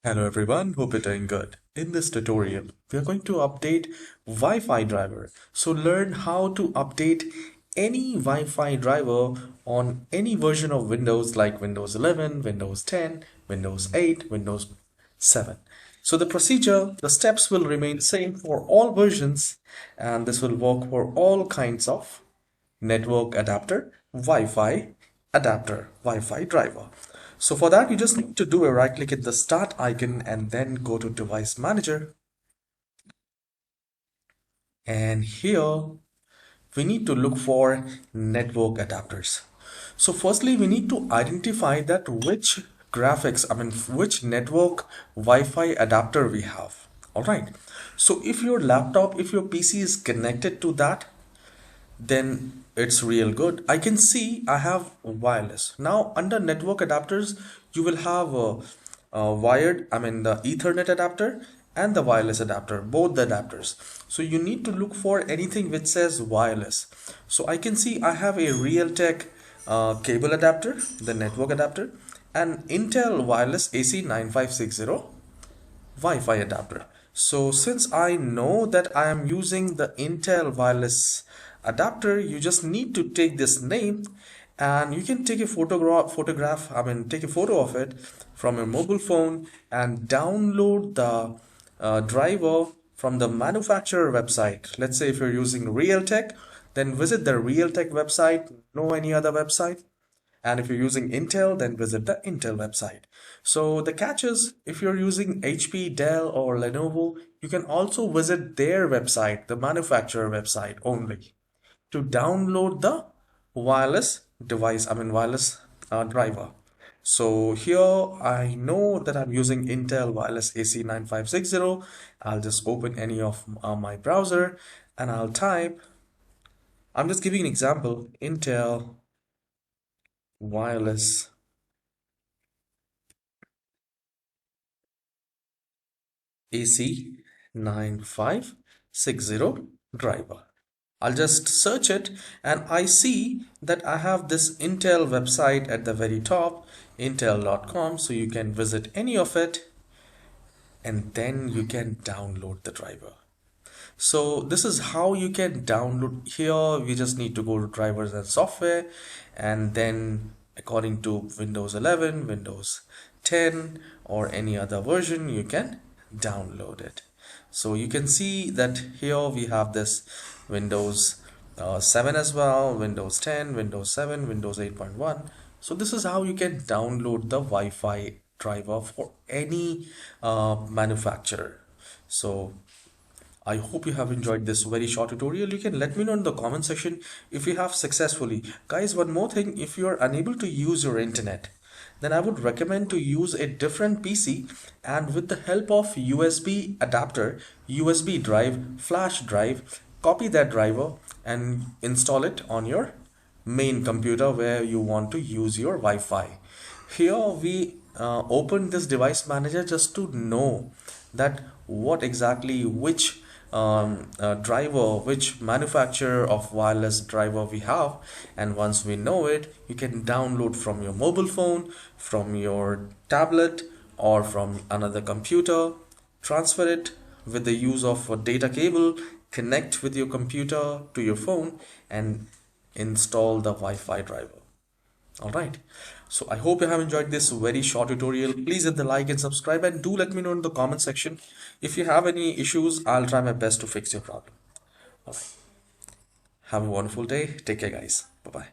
Hello everyone, hope you're doing good. In this tutorial, we are going to update Wi-Fi driver. So learn how to update any Wi-Fi driver on any version of Windows like Windows 11, Windows 10, Windows 8, Windows 7. So the steps will remain same for all versions, and this will work for all kinds of network adapter, Wi-Fi adapter, Wi-Fi driver. So for that, you just need to do a right click at the start icon and then go to device manager. And here we need to look for network adapters. So firstly, we need to identify that which network Wi-Fi adapter we have. All right. So if your PC is connected to that, then it's real good. I can see I have wireless. Now under network adapters, you will have the Ethernet adapter and the wireless adapter, both the adapters. So you need to look for anything which says wireless. So I can see I have a Realtek cable adapter, the network adapter, and Intel wireless AC 9560 Wi-Fi adapter. So since I know that I am using the Intel wireless adapter, you just need to take this name and you can take a take a photo of it from your mobile phone and download the driver from the manufacturer website. Let's say if you're using Realtek, then visit the Realtek website, no any other website. And if you're using Intel, then visit the Intel website. So the catch is, if you're using HP, Dell, or Lenovo, you can also visit their website, the manufacturer website only, to download the wireless driver. So here I know that I'm using Intel wireless AC 9560. I'll just open any of my browser and I'll type, I'm just giving an example, Intel wireless AC 9560 driver. I'll just search it and I see that I have this Intel website at the very top, intel.com. So you can visit any of it and then you can download the driver. So this is how you can download. Here we just need to go to drivers and software, and then according to Windows 11, Windows 10, or any other version, you can download it. So you can see that here we have this Windows 7 as well, Windows 10, Windows 7, Windows 8.1. So this is how you can download the Wi-Fi driver for any manufacturer. So I hope you have enjoyed this very short tutorial. You can let me know in the comment section if you have successfully. Guys, one more thing, if you are unable to use your internet, then I would recommend to use a different PC, and with the help of USB adapter, USB drive, flash drive, copy that driver and install it on your main computer where you want to use your Wi-Fi. Here we open this device manager just to know that what exactly which driver, which manufacturer of wireless driver we have, and once we know it, you can download from your mobile phone, from your tablet, or from another computer, transfer it with the use of a data cable, connect with your computer to your phone and install the Wi-Fi driver. All right, so I hope you have enjoyed this very short tutorial. Please hit the like and subscribe, and do let me know in the comment section if you have any issues. I'll try my best to fix your problem. All right, have a wonderful day. Take care, guys. Bye bye.